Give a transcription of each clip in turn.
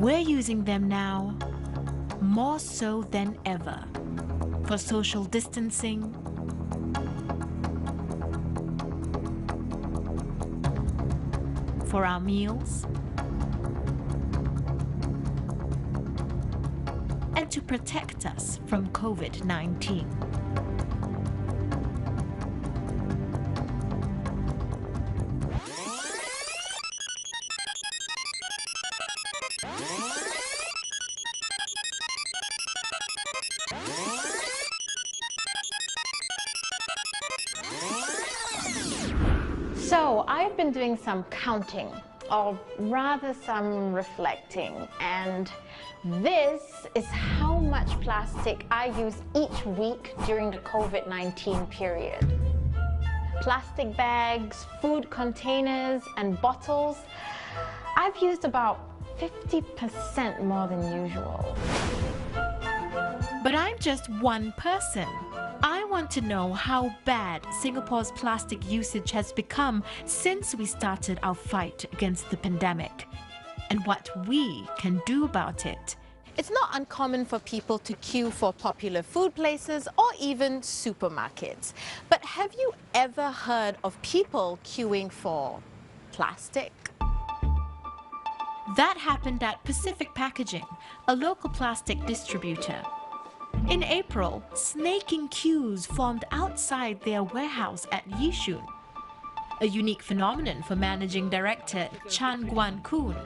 We're using them now more so than ever for social distancing, for our meals, and to protect us from COVID-19. So I've been doing some counting, or rather some reflecting, and this is how much plastic I use each week during the COVID-19 period. Plastic bags, food containers, and bottles. I've used about 50% more than usual. But I'm just one person. I want to know how bad Singapore's plastic usage has become since we started our fight against the pandemic, and what we can do about it. It's not uncommon for people to queue for popular food places or even supermarkets. But have you ever heard of people queuing for plastic? That happened at Pacific Packaging, a local plastic distributor. In April, snaking queues formed outside their warehouse at Yishun, a unique phenomenon for Managing Director Chan Guan Kun.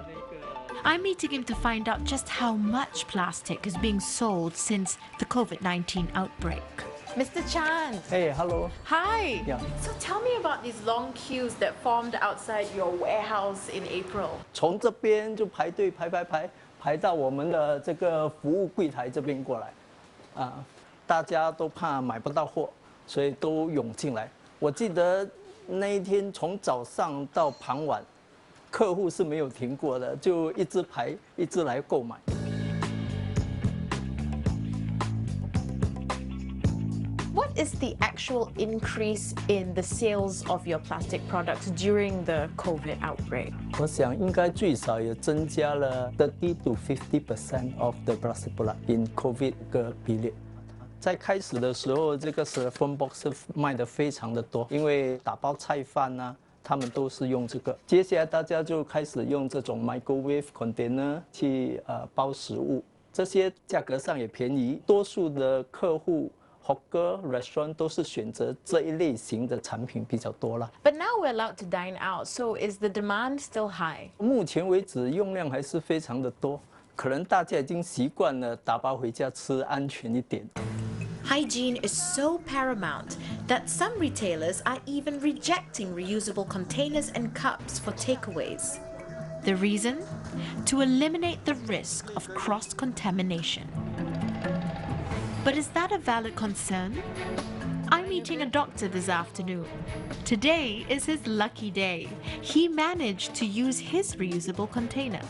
I'm meeting him to find out just how much plastic is being sold since the COVID-19 outbreak. Mr. Chan. Hey, hello. Hi. Yeah. So tell me about these long queues that formed outside your warehouse in April. 从这边就排队排到我们的这个服务柜台这边过来，大家都怕买不到货，所以都涌进来。我记得那一天从早上到傍晚，客户是没有停过的，就一直排，一直来购买。 What is the actual increase in the sales of your plastic products during the COVID outbreak? 我想应该最少也增加了30 to 50% of the plastic product in COVID 个 period。在开始的时候，这个 styrofoam box 卖的非常的多，因为打包菜饭啊，他们都是用这个。接下来大家就开始用这种 microwave container 去包食物，这些价格上也便宜，多数的客户。 Hawker restaurant 都是选择这一类型的产品比较多啦。But now we're allowed to dine out, so is the demand still high? 目前为止用量还是非常的多，可能大家已经习惯了打包回家吃，安全一点。 Hygiene is so paramount that some retailers are even rejecting reusable containers and cups for takeaways. The reason? To eliminate the risk of cross-contamination. But is that a valid concern? I'm meeting a doctor this afternoon. Today is his lucky day. He managed to use his reusable container.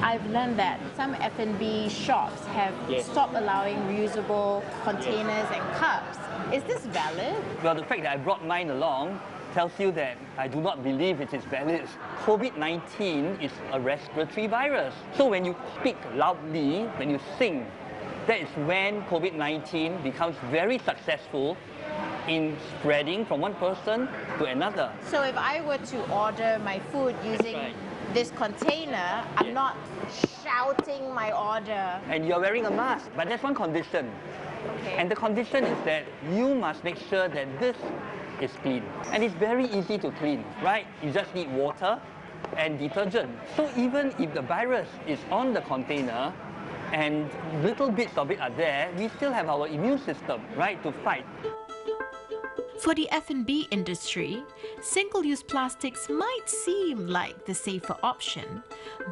I've learned that some F&B shops have stopped allowing reusable containers and cups. Is this valid? Well, the fact that I brought mine along tells you that I do not believe it is valid. COVID-19 is a respiratory virus. So when you speak loudly, when you sing, that is when COVID-19 becomes very successful in spreading from one person to another. So if I were to order my food using this container, I'm not shouting my order. And you're wearing a mask, but there's one condition. Okay. And the condition is that you must make sure that this is clean. And it's very easy to clean, right? You just need water and detergent. So even if the virus is on the container and little bits of it are there, we still have our immune system, right, to fight. For the F&B industry, single-use plastics might seem like the safer option,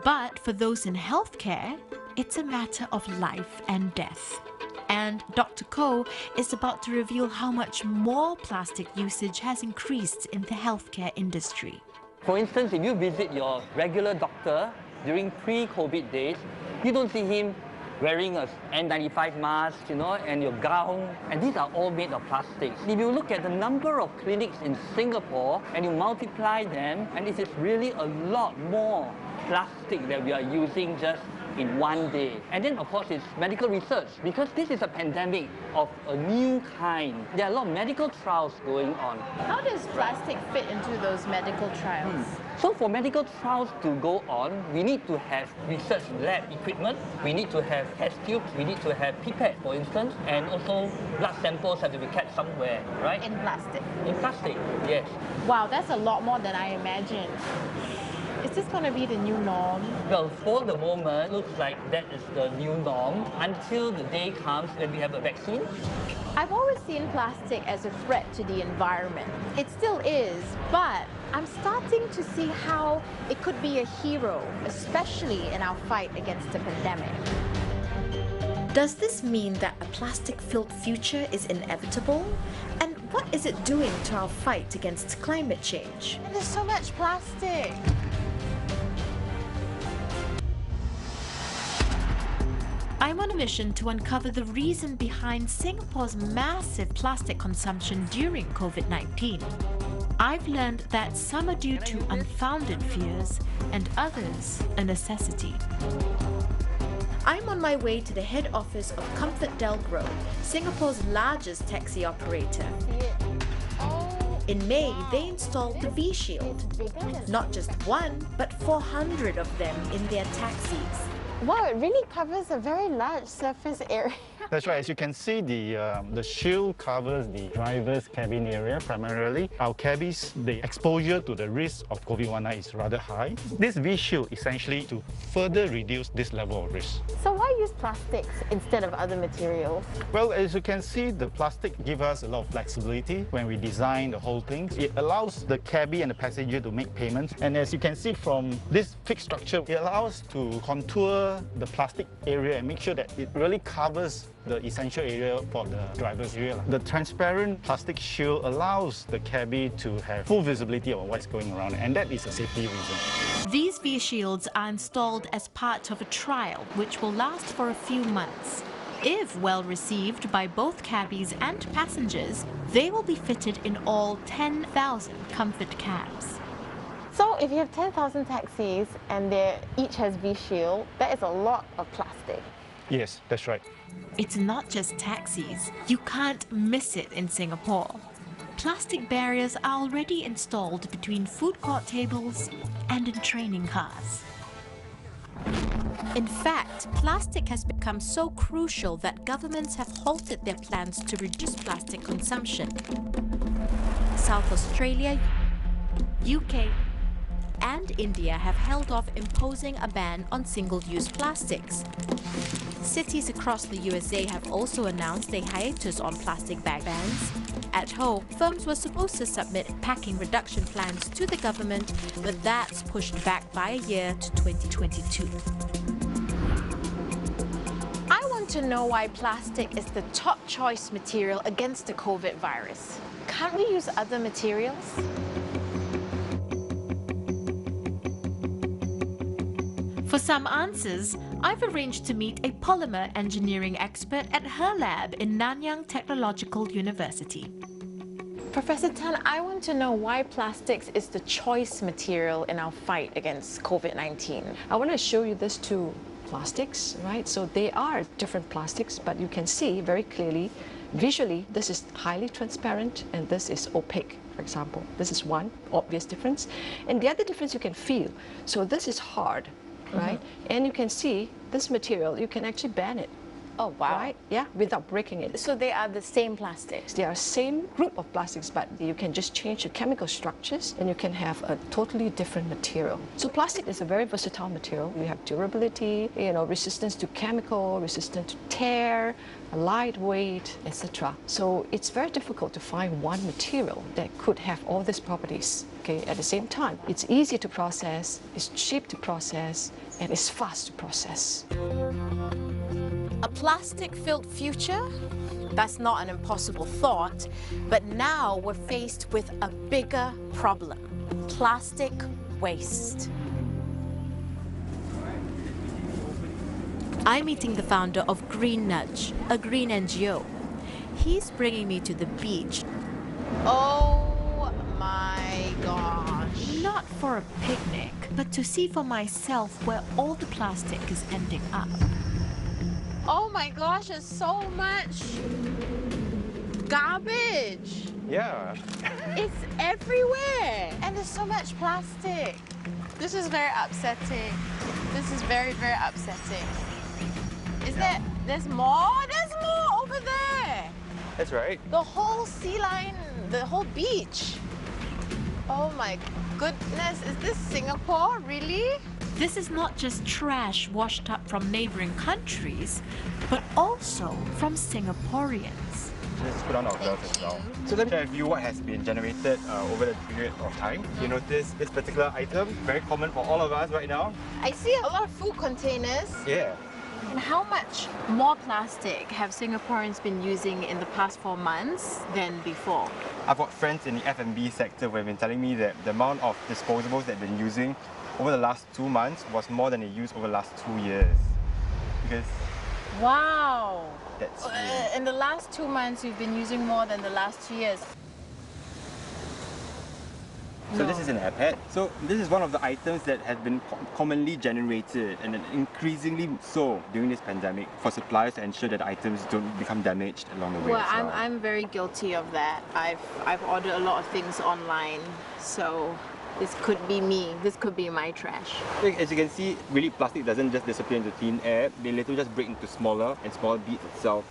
but for those in healthcare, it's a matter of life and death. And Dr. Koh is about to reveal how much more plastic usage has increased in the healthcare industry. For instance, if you visit your regular doctor during pre-COVID days, you don't see him wearing a N95 mask, and your gown, and these are all made of plastic. If you look at the number of clinics in Singapore and you multiply them, and it is really a lot more plastic that we are using just in one day. And then of course it's medical research, because this is a pandemic of a new kind. There are a lot of medical trials going on. How does plastic fit into those medical trials? So for medical trials to go on, we need to have research lab equipment, we need to have test tubes, we need to have pipette, for instance, and also blood samples have to be kept somewhere, right? In plastic? In plastic, yes. Wow, that's a lot more than I imagined. Is this going to be the new norm? Well, for the moment, looks like that is the new norm until the day comes when we have a vaccine. I've always seen plastic as a threat to the environment. It still is, but I'm starting to see how it could be a hero, especially in our fight against the pandemic. Does this mean that a plastic-filled future is inevitable? And what is it doing to our fight against climate change? There's so much plastic. I'm on a mission to uncover the reason behind Singapore's massive plastic consumption during COVID-19. I've learned that some are due to unfounded fears and others a necessity. I'm on my way to the head office of Comfort Delgro, Singapore's largest taxi operator. In May, they installed the V-Shield. Not just one, but 400 of them in their taxis. Wow, it really covers a very large surface area. That's right. As you can see, the shield covers the driver's cabin area primarily. Our cabbies, the exposure to the risk of COVID-19 is rather high. This V-Shield essentially to further reduce this level of risk. So why use plastics instead of other materials? Well, as you can see, the plastic gives us a lot of flexibility when we design the whole thing. It allows the cabbie and the passenger to make payments. And as you can see from this fixed structure, it allows us to contour the plastic area and make sure that it really covers the essential area for the driver's area. The transparent plastic shield allows the cabbie to have full visibility of what's going around, and that is a safety reason. These V-Shields are installed as part of a trial which will last for a few months. If well received by both cabbies and passengers, they will be fitted in all 10,000 comfort cabs. So if you have 10,000 taxis and they each has V-Shield, that is a lot of plastic. Yes, that's right. It's not just taxis. You can't miss it in Singapore. Plastic barriers are already installed between food court tables and in training cars. In fact, plastic has become so crucial that governments have halted their plans to reduce plastic consumption. South Australia, UK, and India have held off imposing a ban on single-use plastics. Cities across the USA have also announced a hiatus on plastic bag bans. At home, firms were supposed to submit packing reduction plans to the government, but that's pushed back by a year to 2022. I want to know why plastic is the top choice material against the COVID virus. Can't we use other materials? For some answers, I've arranged to meet a polymer engineering expert at her lab in Nanyang Technological University. Professor Tan, I want to know why plastics is the choice material in our fight against COVID-19. I want to show you these two plastics, right? So they are different plastics, but you can see very clearly, visually, this is highly transparent and this is opaque. For example, this is one obvious difference. And the other difference you can feel. So this is hard. Right? And you can see this material, you can actually bend it. Oh, wow. Right? Yeah, without breaking it. So they are the same plastics? They are same group of plastics, but you can just change the chemical structures and you can have a totally different material. So plastic is a very versatile material. You have durability, resistance to chemical, resistance to tear, lightweight, etc. So it's very difficult to find one material that could have all these properties. Okay, at the same time, it's easy to process, it's cheap to process, and it's fast to process. A plastic-filled future? That's not an impossible thought, but now we're faced with a bigger problem: plastic waste. I'm meeting the founder of Green Nudge, a green NGO. He's bringing me to the beach. Oh my gosh. Not for a picnic, but to see for myself where all the plastic is ending up. Oh my gosh, there's so much garbage. Yeah. It's everywhere. And there's so much plastic. This is very upsetting. This is very, very upsetting. There's more? There's more over there. That's right. The whole sea line, the whole beach. Oh my goodness, is this Singapore, really? This is not just trash washed up from neighboring countries, but also from Singaporeans. Let's put on our gloves as well. So let me share with you what has been generated over the period of time. You notice this particular item, very common for all of us right now. I see a lot of food containers. Yeah. And how much more plastic have Singaporeans been using in the past 4 months than before? I've got friends in the F&B sector who have been telling me that the amount of disposables they've been using over the last 2 months was more than they used over the last 2 years. Because wow! that's In the last 2 months, you've been using more than the last 2 years. So this is an iPad. So this is one of the items that has been commonly generated and increasingly so during this pandemic for suppliers to ensure that the items don't become damaged along the way. Well, as well. I'm very guilty of that. I've ordered a lot of things online, so this could be me. This could be my trash. As you can see, really plastic doesn't just disappear into thin air. They literally just break into smaller and smaller bits itself.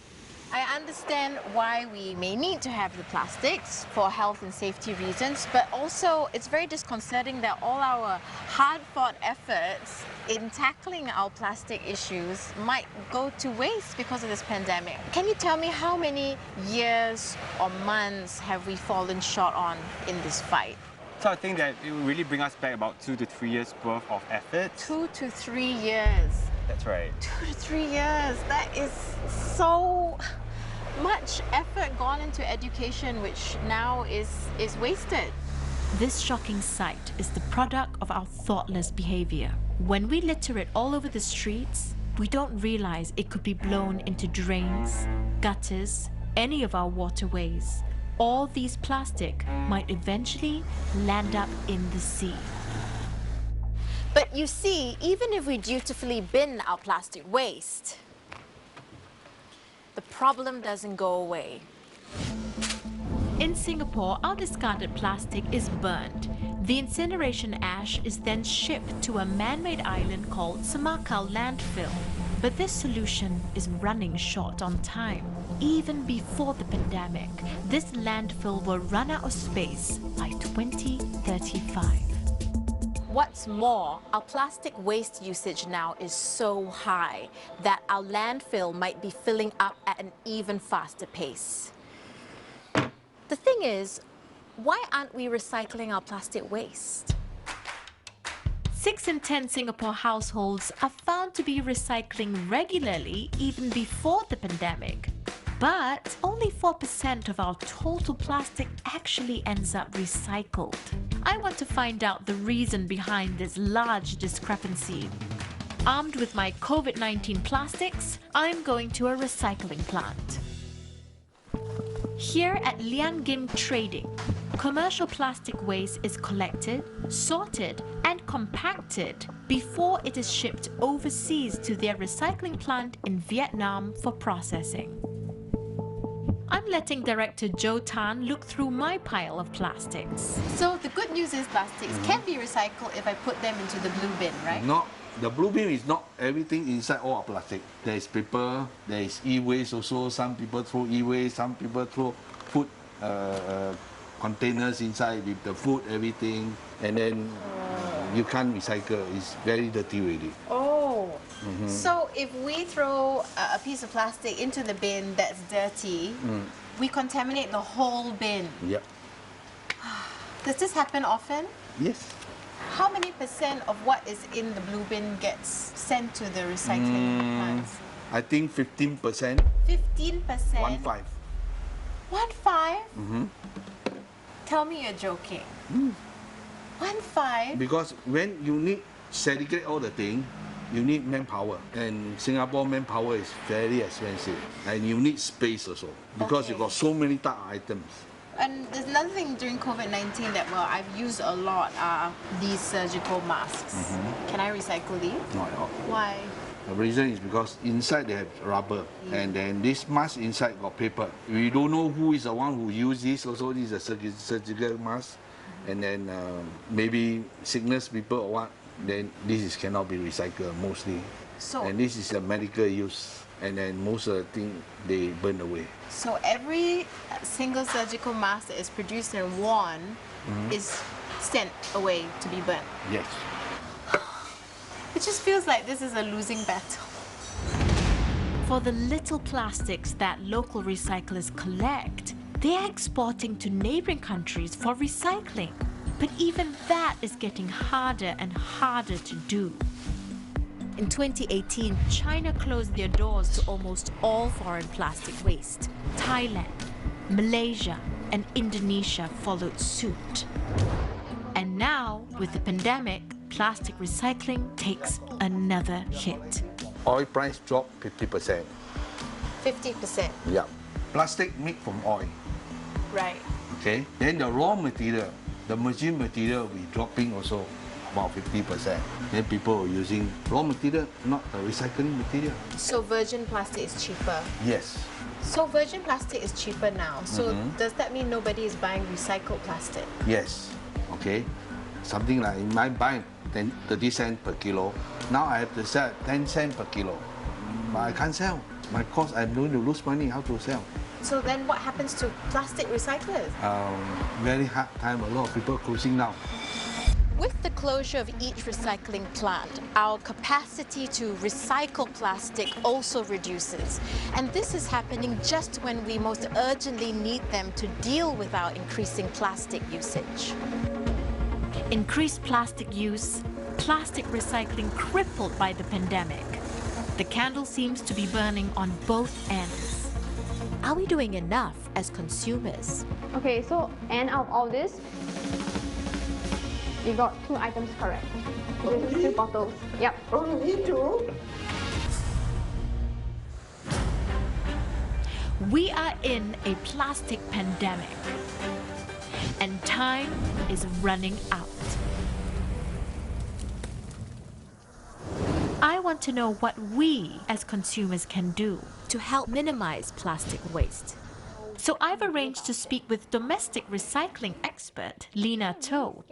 I understand why we may need to have the plastics for health and safety reasons, but also it's very disconcerting that all our hard-fought efforts in tackling our plastic issues might go to waste because of this pandemic. Can you tell me how many years or months have we fallen short on in this fight? So I think that it will really bring us back about 2 to 3 years worth of effort. 2 to 3 years. That's right. 2 to 3 years. That is so much effort gone into education, which now is wasted. This shocking sight is the product of our thoughtless behavior. When we litter it all over the streets, we don't realize it could be blown into drains, gutters, any of our waterways. All these plastic might eventually land up in the sea. But you see, even if we dutifully bin our plastic waste, the problem doesn't go away. In Singapore, our discarded plastic is burnt. The incineration ash is then shipped to a man-made island called Semakau landfill. But this solution is running short on time. Even before the pandemic, this landfill will run out of space by 2035. What's more, our plastic waste usage now is so high that our landfill might be filling up at an even faster pace. The thing is, why aren't we recycling our plastic waste? 6 in 10 Singapore households are found to be recycling regularly even before the pandemic. But only 4% of our total plastic actually ends up recycled. I want to find out the reason behind this large discrepancy. Armed with my COVID-19 plastics, I'm going to a recycling plant. Here at Liang Gim Trading, commercial plastic waste is collected, sorted, and compacted before it is shipped overseas to their recycling plant in Vietnam for processing. I'm letting director Joe Tan look through my pile of plastics. So the good news is plastics can be recycled if I put them into the blue bin, right? No, the blue bin is not everything inside all are plastic. There is paper, there is e-waste also. Some people throw e-waste, some people throw food containers inside with the food, everything. And then you can't recycle. It's very dirty already. Oh, so if we throw a piece of plastic into the bin that's dirty, we contaminate the whole bin. Yep. Does this happen often? Yes. How many % of what is in the blue bin gets sent to the recycling plants? I think 15%. 15%? 1.5. 1.5? Tell me you're joking. 1.5? Because when you need segregate all the thing, you need manpower. And Singapore manpower is very expensive. And you need space also, because you got so many type of items. And there's another thing during COVID-19 that, well, I've used a lot are these surgical masks. Can I recycle these? Not at all. Why? The reason is because inside they have rubber, and then this mask inside got paper. We don't know who is the one who used this also. This is a surgical mask. And then maybe sickness people or what, then this cannot be recycled mostly. So, and this is a medical use. And then most of the thing they burn away. So every single surgical mask that is produced and worn is sent away to be burnt. Yes. It just feels like this is a losing battle. For the little plastics that local recyclers collect, they are exporting to neighboring countries for recycling. But even that is getting harder and harder to do. In 2018, China closed their doors to almost all foreign plastic waste. Thailand, Malaysia, and Indonesia followed suit. And now, with the pandemic, plastic recycling takes another hit. Oil price dropped 50%. 50%. Yeah. Plastic made from oil. Right. Okay. Then the raw material, the machine material will be dropping also about 50%. Then people are using raw material, not the recycling material. So virgin plastic is cheaper. Yes. So virgin plastic is cheaper now. So does that mean nobody is buying recycled plastic? Yes. Okay. Something like in my buy 30 cents per kilo. Now I have to sell 10 cents per kilo. But I can't sell. My cost, I'm going to lose money. How to sell? So then what happens to plastic recyclers? Very hard time. A lot of people closing now. With the closure of each recycling plant, our capacity to recycle plastic also reduces. And this is happening just when we most urgently need them to deal with our increasing plastic usage. Increased plastic use, plastic recycling crippled by the pandemic. The candle seems to be burning on both ends. Are we doing enough as consumers? Okay, so and out of all this, you got 2 items correct. This is 2 bottles. Yep. Oh, me too. We are in a plastic pandemic, and time is running out. I want to know what we as consumers can do to help minimize plastic waste. So I've arranged to speak with domestic recycling expert Lena To.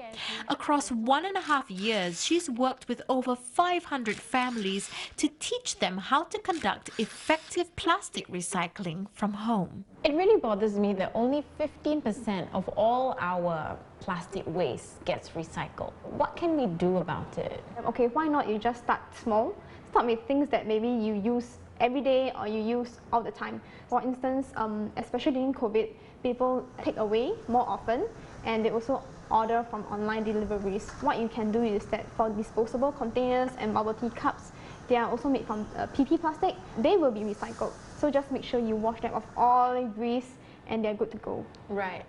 Across 1.5 years, she's worked with over 500 families to teach them how to conduct effective plastic recycling from home. It really bothers me that only 15% of all our plastic waste gets recycled. What can we do about it? Okay, why not you just start small? Start with things that maybe you use every day or you use all the time. For instance, especially during COVID, people take away more often and they also order from online deliveries. What you can do is that for disposable containers and bubble tea cups, they are also made from PP plastic. They will be recycled. So just make sure you wash them off all grease and they're good to go. Right.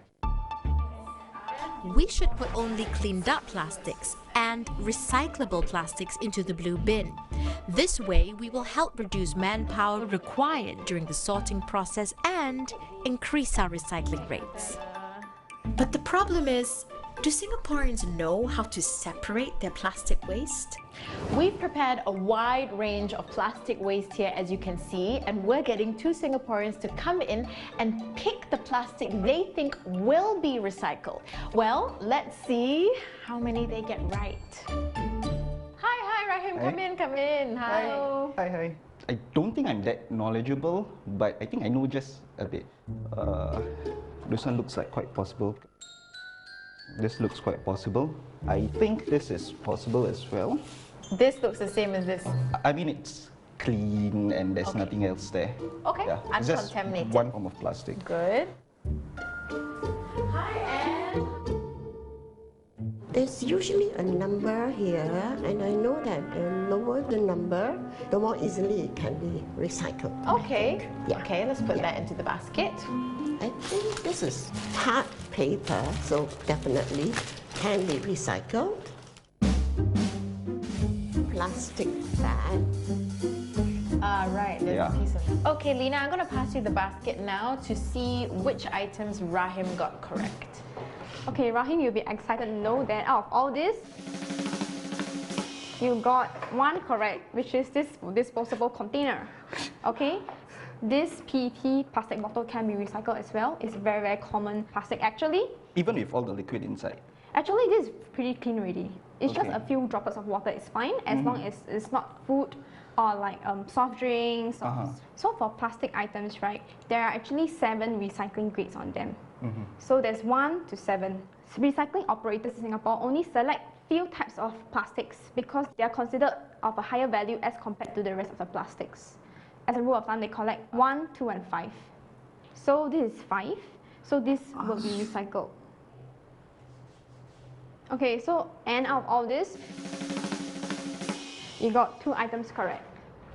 We should put only cleaned up plastics and recyclable plastics into the blue bin. This way, we will help reduce manpower required during the sorting process and increase our recycling rates. But the problem is, do Singaporeans know how to separate their plastic waste? We've prepared a wide range of plastic waste here, as you can see, and we're getting 2 Singaporeans to come in and pick the plastic they think will be recycled. Well, let's see how many they get right. Hi, Rahim, Hi. come in. Hi. Hi. I don't think I'm that knowledgeable, but I think I know just a bit. This one looks like quite possible. This looks quite possible. I think this is possible as well. This looks the same as this. I mean, it's clean and there's nothing else there. Okay, Yeah, it's just uncontaminated. one form of plastic. Good. Hi, Anne. There's usually a number here, and I know that the lower the number, the more easily it can be recycled. Okay. Yeah. Okay, let's put that into the basket. I think this is hard paper, so definitely can be recycled. plastic bag. Right, there's Yeah. a piece of... Okay, Lena, I'm going to pass you the basket now to see which items Rahim got correct. Okay, Rahim, you'll be excited to know that out of all this, you got one correct, which is this disposable container. Okay? This PET plastic bottle can be recycled as well. It's very, very common plastic actually. Even with all the liquid inside. Actually, this is pretty clean already. It's just Okay. a few droplets of water is fine as long as it's not food or like soft drinks. Or So for plastic items, right, there are actually 7 recycling grades on them. So there's 1 to 7. Recycling operators in Singapore only select few types of plastics because they are considered of a higher value as compared to the rest of the plastics. As a rule of thumb, they collect 1, 2, and 5. So this is 5. So this will be recycled. Okay, so and out of all this, you got 2 items correct,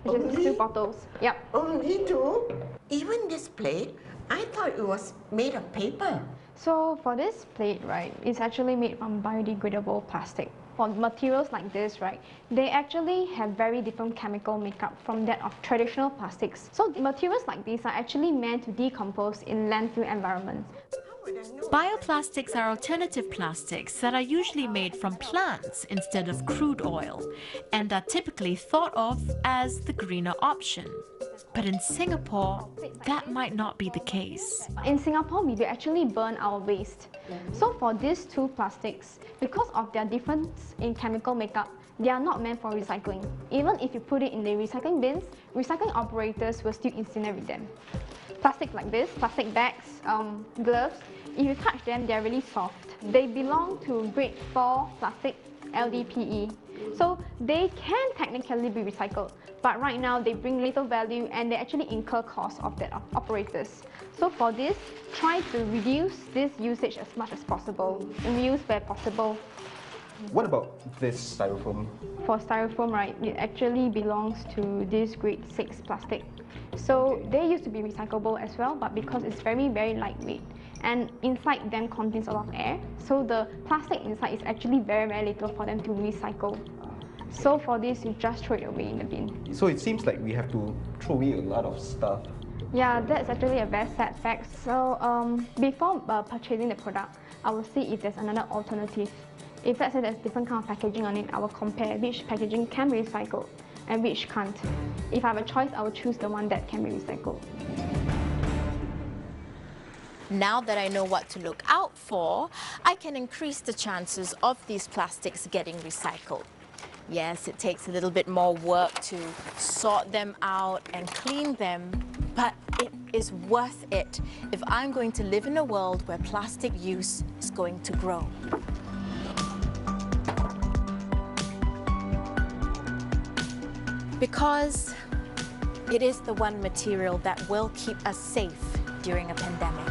which is 2 bottles. Yep. Only 2? Even this plate, I thought it was made of paper. So for this plate, right, it's actually made from biodegradable plastic. For materials like this, right, they actually have very different chemical makeup from that of traditional plastics. So the materials like these are actually meant to decompose in landfill environments. Bioplastics are alternative plastics that are usually made from plants instead of crude oil and are typically thought of as the greener option. But in Singapore, that might not be the case. In Singapore, we do actually burn our waste. So for these 2 plastics, because of their difference in chemical makeup, they are not meant for recycling. Even if you put it in the recycling bins, recycling operators will still incinerate them. Plastic like this, plastic bags, gloves, if you touch them, they're really soft. They belong to grade 4 plastic LDPE. So they can technically be recycled, but right now they bring little value and they actually incur costs of the operators. So for this, try to reduce this usage as much as possible and reuse where possible. What about this styrofoam? For styrofoam, right, it actually belongs to this grade 6 plastic. So they used to be recyclable as well, but because it's very, very lightweight and inside them contains a lot of air, so the plastic inside is actually very, very little for them to recycle. So for this, you just throw it away in the bin. So it seems like we have to throw away a lot of stuff. Yeah, that's actually a very sad fact. So before purchasing the product, I will see if there's another alternative. If let's say there's different kind of packaging on it, I will compare which packaging can be recycled and which can't. If I have a choice, I will choose the one that can be recycled. Now that I know what to look out for, I can increase the chances of these plastics getting recycled. Yes, it takes a little bit more work to sort them out and clean them, but it is worth it if I'm going to live in a world where plastic use is going to grow. Because it is the one material that will keep us safe during a pandemic.